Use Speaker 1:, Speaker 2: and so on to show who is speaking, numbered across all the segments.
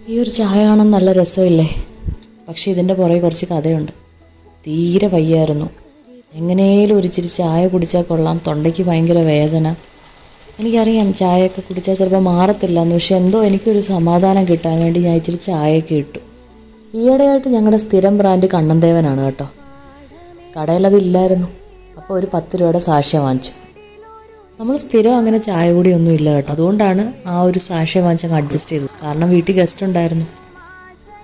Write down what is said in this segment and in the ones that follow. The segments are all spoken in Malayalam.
Speaker 1: ഈ ഒരു ചായ കാണാൻ നല്ല രസമില്ലേ? പക്ഷേ ഇതിൻ്റെ പുറകെ കുറച്ച് കഥയുണ്ട്. തീരെ വയ്യായിരുന്നു. എങ്ങനെയും ഒരിച്ചിരി ചായ കുടിച്ചാൽ കൊള്ളാം, തൊണ്ടയ്ക്ക് ഭയങ്കര വേദന. എനിക്കറിയാം ചായയൊക്കെ കുടിച്ചാൽ ചിലപ്പോൾ മാറത്തില്ലെന്ന്, പക്ഷെ എന്തോ എനിക്കൊരു സമാധാനം കിട്ടാൻ വേണ്ടി ഞാൻ ഇച്ചിരി ചായയൊക്കെ ഇട്ടു. ഈയിടെയായിട്ട് ഞങ്ങളുടെ സ്ഥിരം ബ്രാൻഡ് കണ്ണൻദേവനാണ് കേട്ടോ. കടയിലതില്ലായിരുന്നു, അപ്പോൾ ഒരു 10 രൂപയുടെ സാഷ്യ വാങ്ങിച്ചു. നമ്മൾ സ്ഥിരം അങ്ങനെ ചായ കൂടിയൊന്നും ഇല്ല കേട്ടോ, അതുകൊണ്ടാണ് ആ ഒരു സാഷ്യ വാങ്ങിച്ചങ്ങ് അഡ്ജസ്റ്റ് ചെയ്തത്. കാരണം വീട്ടിൽ ഗസ്റ്റ് ഉണ്ടായിരുന്നു,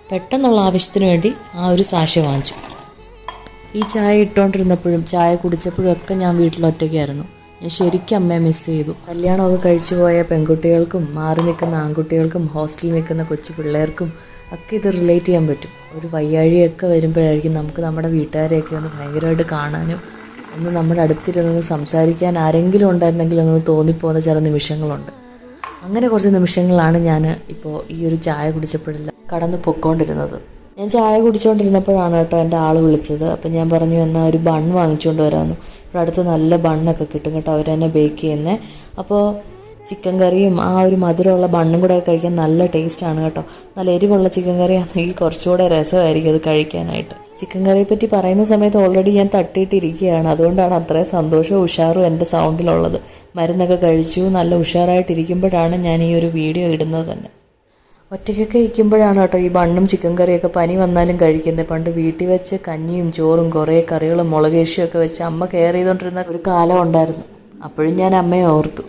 Speaker 1: പെട്ടെന്നുള്ള ആവശ്യത്തിന് വേണ്ടി ആ ഒരു സാഷ്യ വാങ്ങിച്ചു. ഈ ചായ ഇട്ടുകൊണ്ടിരുന്നപ്പോഴും ചായ കുടിച്ചപ്പോഴും ഒക്കെ ഞാൻ വീട്ടിൽ ഒറ്റയ്ക്കായിരുന്നു. ഞാൻ ശരിക്കും അമ്മയെ മിസ് ചെയ്തു. കല്യാണമൊക്കെ കഴിച്ചു പോയ പെൺകുട്ടികൾക്കും മാറി നിൽക്കുന്ന ആൺകുട്ടികൾക്കും ഹോസ്റ്റലിൽ നിൽക്കുന്ന കൊച്ചു പിള്ളേർക്കും ഒക്കെ ഇത് റിലേറ്റ് ചെയ്യാൻ പറ്റും. ഒരു വയ്യാഴിയൊക്കെ വരുമ്പോഴായിരിക്കും നമുക്ക് നമ്മുടെ വീട്ടുകാരെയൊക്കെ ഒന്ന് ഭയങ്കരമായിട്ട് കാണാനും ഒന്ന് നമ്മുടെ അടുത്തിരുന്ന് സംസാരിക്കാൻ ആരെങ്കിലും ഉണ്ടായിരുന്നെങ്കിൽ ഒന്ന് തോന്നിപ്പോകുന്ന ചില നിമിഷങ്ങളുണ്ട്. അങ്ങനെ കുറച്ച് നിമിഷങ്ങളാണ് ഞാൻ ഇപ്പോൾ ഈ ഒരു ചായ കുടിച്ചപ്പോഴെല്ലാം കടന്നു പൊയ്ക്കൊണ്ടിരുന്നത്. ഞാൻ ചായ കുടിച്ചുകൊണ്ടിരുന്നപ്പോഴാണ് കേട്ടോ എൻ്റെ ആൾ വിളിച്ചത്. അപ്പം ഞാൻ പറഞ്ഞു എന്നാൽ ഒരു ബൺ വാങ്ങിച്ചുകൊണ്ട് വരാമെന്ന്. ഇവിടെ അടുത്ത് നല്ല ബണ്ണൊക്കെ കിട്ടും കേട്ടോ, അവർ തന്നെ ബേക്ക് ചെയ്യുന്നത്. അപ്പോൾ ചിക്കൻ കറിയും ആ ഒരു മധുരമുള്ള ബണ്ണും കൂടെ കഴിക്കാൻ നല്ല ടേസ്റ്റാണ് കേട്ടോ. നല്ല എരിവുള്ള ചിക്കൻ കറി ആണെങ്കിൽ കുറച്ചുകൂടെ രസമായിരിക്കും അത് കഴിക്കാനായിട്ട്. ചിക്കൻ കറിയെ പറ്റി പറയുന്ന സമയത്ത് ഓൾറെഡി ഞാൻ തട്ടിയിട്ടിരിക്കുകയാണ്, അതുകൊണ്ടാണ് അത്രയും സന്തോഷവും ഉഷാറും എൻ്റെ സൗണ്ടിലുള്ളത്. മരുന്നൊക്കെ കഴിച്ചു നല്ല ഉഷാറായിട്ടിരിക്കുമ്പോഴാണ് ഞാൻ ഈ ഒരു വീഡിയോ ഇടുന്നത് തന്നെ. ഒറ്റയ്ക്കൊക്കെ ഇരിക്കുമ്പോഴാണ് കേട്ടോ ഈ ബണ്ണും ചിക്കൻ കറിയൊക്കെ പനി വന്നാലും കഴിക്കുന്നത്. പണ്ട് വീട്ടിൽ വെച്ച് കഞ്ഞിയും ചോറും കുറേ കറികളും മുളകേശിയൊക്കെ വെച്ച് അമ്മ കെയർ ചെയ്തുകൊണ്ടിരുന്ന ഒരു കാലം ഉണ്ടായിരുന്നു. അപ്പോഴും ഞാൻ അമ്മയെ ഓർത്തു.